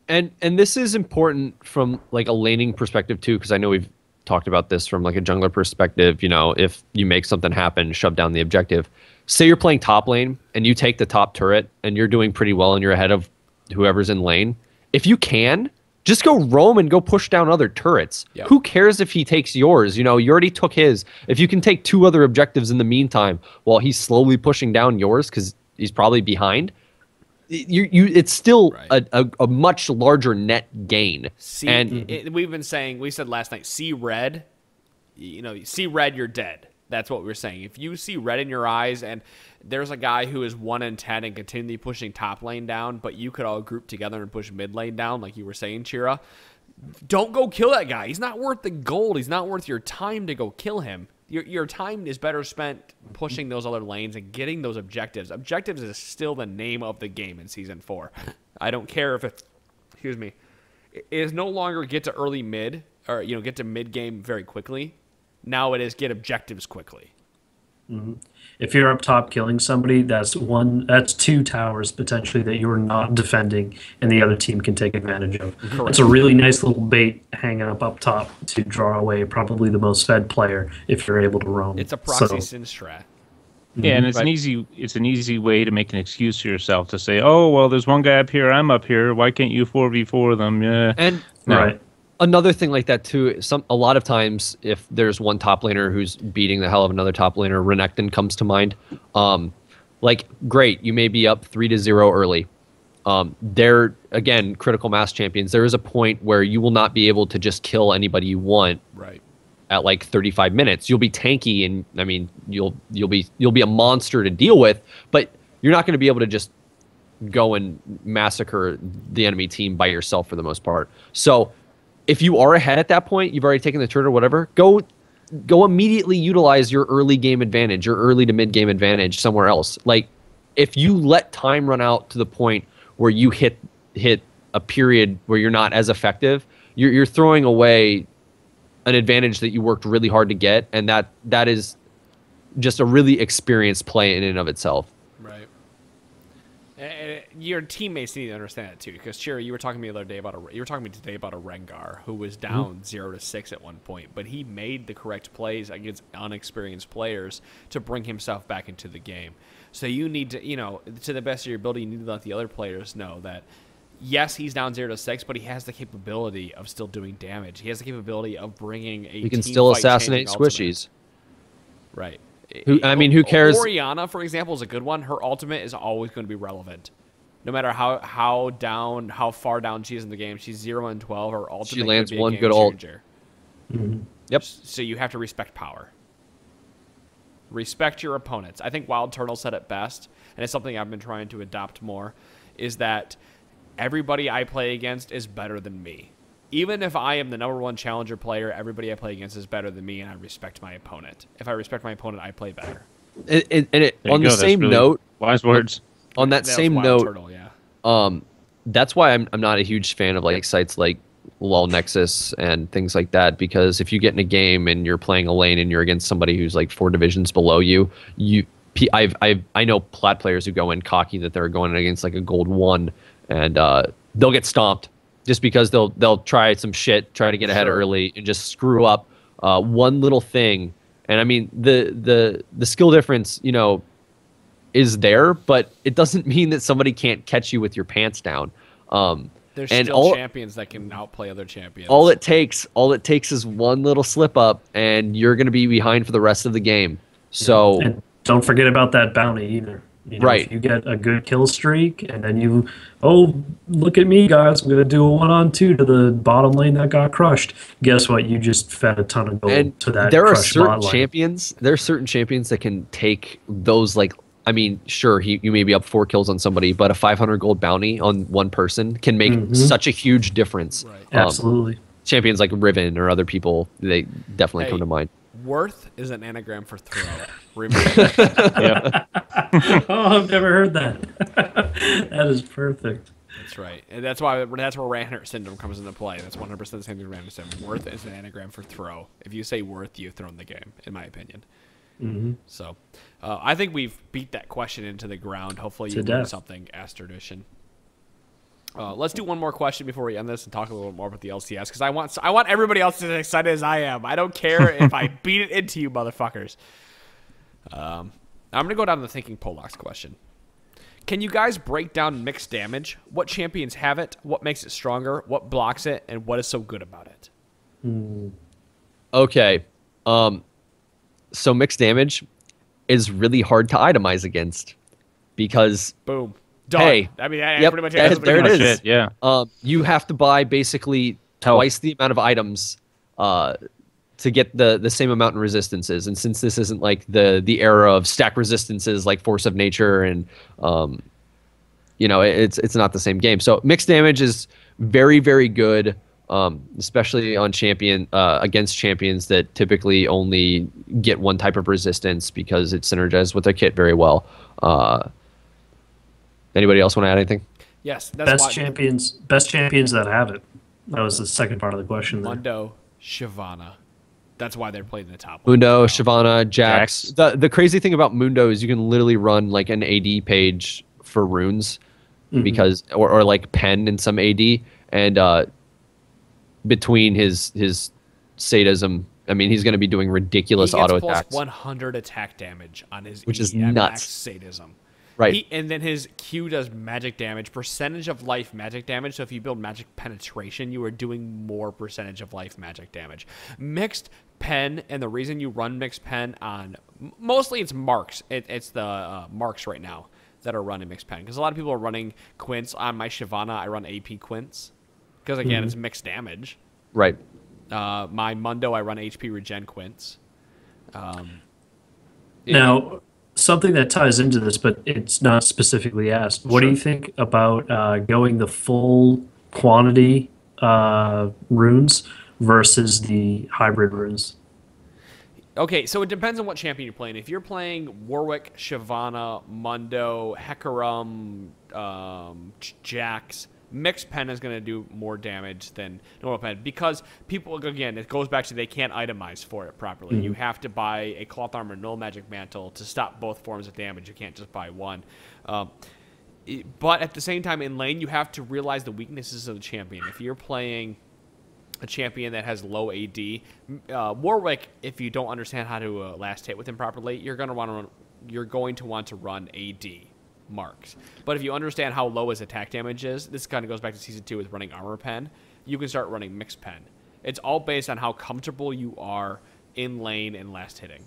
And this is important from like a laning perspective too, because I know we've talked about this from like a jungler perspective. You know, if you make something happen, shove down the objective. Say you're playing top lane and you take the top turret and you're doing pretty well and you're ahead of whoever's in lane. If you can, just go roam and go push down other turrets. Yep. Who cares if he takes yours? You know, you already took his. If you can take 2 other objectives in the meantime while he's slowly pushing down yours because he's probably behind, it's still a much larger net gain. We said last night, see red, see red, you're dead. That's what we were saying. If you see red in your eyes and there's a guy who is 1 in 10 and continually pushing top lane down, but you could all group together and push mid lane down, like you were saying, Chira, don't go kill that guy. He's not worth the gold. He's not worth your time to go kill him. Your time is better spent pushing those other lanes and getting those objectives. Objectives is still the name of the game in Season 4. I don't care if it's, it is no longer get to early mid or get to mid game very quickly. Now it is get objectives quickly. Mm-hmm. If you're up top killing somebody, that's 2 towers potentially that you're not defending and the other team can take advantage of. Correct. It's a really nice little bait hanging up top to draw away probably the most fed player if you're able to roam. It's a proxy sin strat. Yeah, and it's an easy way to make an excuse for yourself to say, oh, well, there's one guy up here, I'm up here, why can't you 4v4 them? Yeah. And right. Another thing like that too, a lot of times if there's one top laner who's beating the hell of another top laner, Renekton comes to mind. Great, you may be up 3-0 early. They're, again, critical mass champions. There is a point where you will not be able to just kill anybody you want. Right. At like 35 minutes, you'll be tanky, and I mean, you'll be a monster to deal with, but you're not going to be able to just go and massacre the enemy team by yourself for the most part. So if you are ahead at that point, you've already taken the turret or whatever, go immediately utilize your early game advantage, your early to mid game advantage somewhere else. Like, if you let time run out to the point where you hit a period where you're not as effective, you're throwing away an advantage that you worked really hard to get, and that is just a really experienced play in and of itself. Right. And your teammates need to understand that too, because Chira, you were talking to me today about a Rengar who was down 0-6 at one point, but he made the correct plays against unexperienced players to bring himself back into the game. So you need to, to the best of your ability, you need to let the other players know that yes, he's down 0-6, but he has the capability of still doing damage. He has the capability of bringing a He can still assassinate squishies. Right. Who cares? Orianna, for example, is a good one. Her ultimate is always going to be relevant. No matter how far down she is in the game, she's 0-12. Her ultimate she lands could be one a game good ult. changer. Mm-hmm. Yep. So you have to respect power. Respect your opponents. I think Wild Turtle said it best, and it's something I've been trying to adopt more, is that everybody I play against is better than me. Even if I am the #1 challenger player, everybody I play against is better than me, and I respect my opponent. If I respect my opponent, I play better. On the same note, wise words. On that same note, Turtle, yeah. That's why I'm not a huge fan of like sites like LoL Nexus and things like that, because if you get in a game and you're playing a lane and you're against somebody who's like 4 divisions below you, I know plat players who go in cocky that they're going against like a gold 1, and they'll get stomped just because they'll try some shit, try to get ahead early, and just screw up one little thing. And I mean, the skill difference, you know, is there, but it doesn't mean that somebody can't catch you with your pants down. There's still champions that can outplay other champions. All it takes is one little slip up, and you're going to be behind for the rest of the game. So and don't forget about that bounty either. You know, right. If you get a good kill streak, and then look at me, guys, I'm going to do a 1-on-2 to the bottom lane that got crushed. Guess what? You just fed a ton of gold to that. There are crushed certain bot lane. champions. There are certain champions that can take those, like, I mean, sure, you may be up 4 kills on somebody, but a 500 gold bounty on one person can make such a huge difference. Right. Absolutely. Champions like Riven or other people, they definitely come to mind. Worth is an anagram for throw. Remember that. Oh, I've never heard that. That is perfect. That's right. And that's where Reinhardt syndrome comes into play. That's 100% the same thing as Reinhardt syndrome. Worth is an anagram for throw. If you say worth, you've thrown the game, in my opinion. So I think we've beat that question into the ground. Hopefully you learned something, Astrodution. Let's do one more question before we end this and talk a little bit more about the LCS, because I want everybody else as excited as I am. I don't care if I beat it into you, motherfuckers. I'm going to go down to the Thinking Pollock's question. Can you guys break down mixed damage? What champions have it? What makes it stronger? What blocks it? And what is so good about it? Okay. So mixed damage is really hard to itemize against because boom. Done. Hey, I mean, pretty much there it is. It, yeah. You have to buy basically twice the amount of items to get the same amount in resistances. And since this isn't like the era of stack resistances like Force of Nature and you know, it's not the same game. So mixed damage is very, very good. Especially on against champions that typically only get one type of resistance because it's synergized with their kit very well. Anybody else want to add anything? Yes. That's best champions that have it. That was the second part of the question there. Mundo, Shyvana. That's why they're playing in the top. Mundo, Shyvana, Jax. The crazy thing about Mundo is you can literally run like an AD page for runes because or like pen in some AD, and between his sadism, I mean, he's going to be doing ridiculous auto attacks. 100 attack damage on his which is nuts. nuts. Sadism. Right. And then his Q does magic damage, percentage of life magic damage. So if you build magic penetration, you are doing more percentage of life magic damage. Mixed pen, and the reason you run mixed pen on, mostly it's marks. It's the marks right now that are running mixed pen. Because a lot of people are running quints. On my Shyvana, I run AP quints. Because, again, it's mixed damage. Right. My Mundo, I run HP regen quints. Now, something that ties into this, but it's not specifically asked. What do you think about going the full quantity runes versus the hybrid runes? Okay, so it depends on what champion you're playing. If you're playing Warwick, Shyvana, Mundo, Hecarim, Jax, mixed pen is going to do more damage than normal pen because people, again, it goes back to they can't itemize for it properly. You have to buy a cloth armor, null magic mantle to stop both forms of damage. You can't just buy one. But at the same time, in lane, you have to realize the weaknesses of the champion. If you're playing a champion that has low AD, Warwick, if you don't understand how to last hit with him properly, you're going to want to run AD marks. But if you understand how low his attack damage is, this kind of goes back to Season 2 with running armor pen, you can start running mixed pen. It's all based on how comfortable you are in lane and last hitting.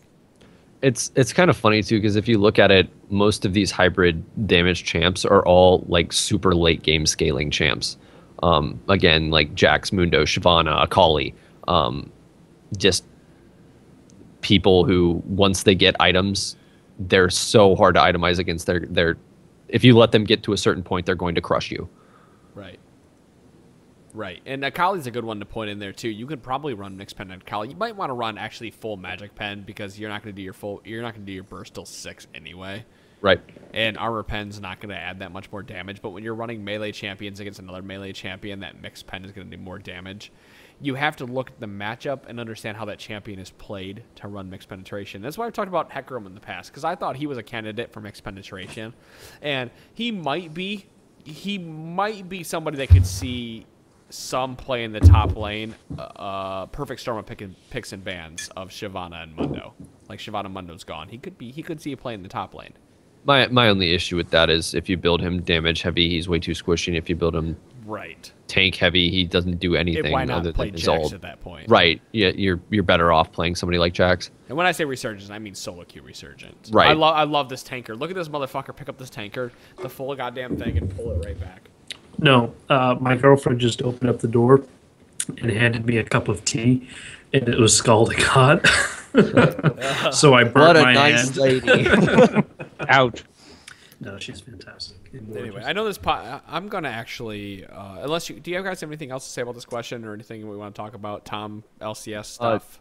It's kind of funny too, because if you look at it, most of these hybrid damage champs are all like super late game scaling champs. Again, like Jax, Mundo, Shyvana, Akali. Just people who, once they get items, they're so hard to itemize against. Their if you let them get to a certain point, they're going to crush you. Right. Right. And Akali's a good one to point in there too. You could probably run mixed pen and Akali. You might want to run actually full magic pen because you're not going to do your burst till 6 anyway. Right. And armor pen's not going to add that much more damage, but when you're running melee champions against another melee champion, that mixed pen is going to do more damage. You have to look at the matchup and understand how that champion is played to run mixed penetration. That's why I've talked about Hecarim in the past, because I thought he was a candidate for mixed penetration. And he might be somebody that could see some play in the top lane, perfect storm of picks and bans of Shyvana and Mundo. Like Shyvana Mundo's gone. He could see a play in the top lane. My only issue with that is if you build him damage heavy, he's way too squishy. And if you build him tank heavy, he doesn't do anything why not other play than his Jax ult. at that point? Right. Yeah, you're better off playing somebody like Jax. And when I say resurgence, I mean solo queue resurgence. Right. I love this tanker. Look at this motherfucker pick up this tanker, the full goddamn thing, and pull it right back. No, my girlfriend just opened up the door and handed me a cup of tea, and it was scalding hot. So I burnt my hand. Lady. Ouch. No, she's fantastic. Anyway, I know this. I'm gonna actually, do you guys have anything else to say about this question or anything we want to talk about? Tom, LCS stuff.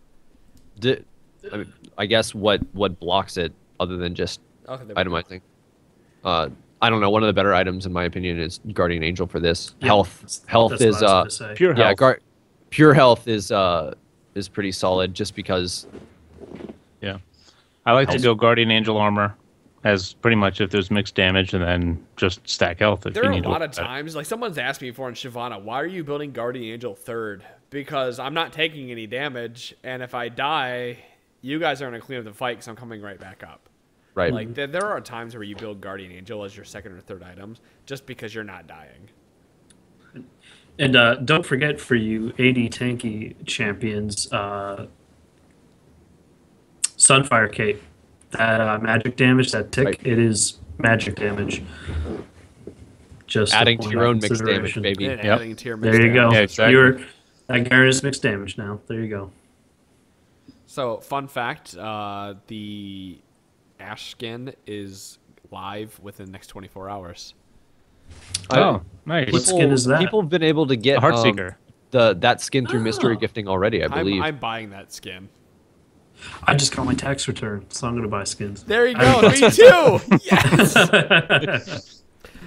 I guess what blocks it other than just itemizing. I don't know. One of the better items, in my opinion, is Guardian Angel for this. Yeah, Health is pure health. Yeah, pure health is pretty solid just because. Yeah, I like to go Guardian Angel armor as pretty much if there's mixed damage, and then just stack health if there you are need a lot of to. times, like someone's asked me before in Shyvana, why are you building Guardian Angel 3rd? Because I'm not taking any damage, and if I die, you guys are gonna clean up the fight because I'm coming right back up. Right. Like there are times where you build Guardian Angel as your 2nd or 3rd items just because you're not dying. And don't forget, for you AD tanky champions, Sunfire Cape, that magic damage, that tick, Right. it is magic damage. Just adding to your own mixed damage, baby. And Yep. adding to your mixed There you go. damage. Yeah, exactly. That Garen mixed damage now. There you go. So, fun fact, the Ash skin is live within the next 24 hours. Oh, nice. What skin is that? People have been able to get A Heartseeker. that skin through mystery gifting already, I believe. I'm buying that skin. I just got my tax return, so I'm going to buy skins. There you go. Me too. Yes.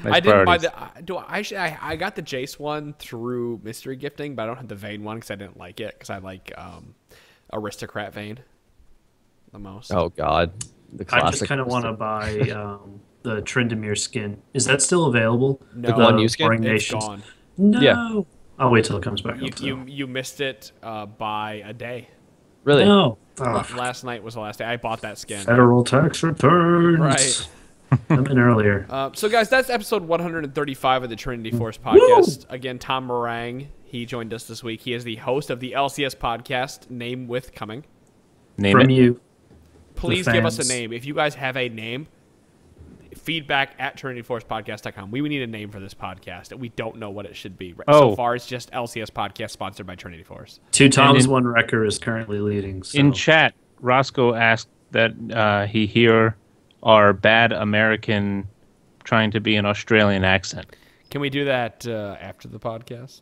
Nice I didn't buy priorities. the. I got the Jace one through mystery gifting, but I don't have the Vayne one because I didn't like it because I like Aristocrat Vayne the most. Oh God, the classic. I just kind of want to buy the Tryndamere skin. Is that still available? No, The one new skin? It's Nations? gone. No. Yeah. I'll wait till it comes back up. You missed it by a day. Really? No. Oh, Last night was the last day. I bought that skin. federal tax returns. Right. Come in earlier. So, guys, that's episode 135 of the Trinity Force podcast. Again, Tom Morang, he joined us this week. He is the host of the LCS podcast, Name With Coming. Name From it. you. Please The give us a fans. name. If you guys have a name, feedback at TrinityForcePodcast.com. We would need a name for this podcast, and we don't know what it should be. So Oh. far, it's just LCS podcast sponsored by Trinity Force. Two Toms, in- one Wrecker is currently leading. So. In chat, Roscoe asked that he hear our bad American trying to be an Australian accent. Can we do that after the podcast?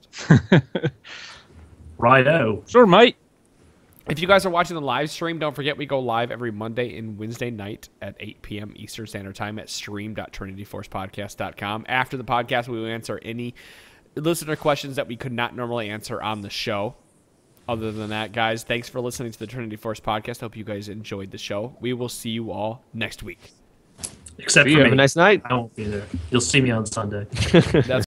Righto. Sure, mate. If you guys are watching the live stream, don't forget we go live every Monday and Wednesday night at 8 p.m. Eastern Standard Time at stream.trinityforcepodcast.com. After the podcast, we will answer any listener questions that we could not normally answer on the show. Other than that, guys, thanks for listening to the Trinity Force podcast. Hope you guys enjoyed the show. We will see you all next week. Except See for ya. me. Have a nice night. I won't be there. You'll see me on Sunday. That's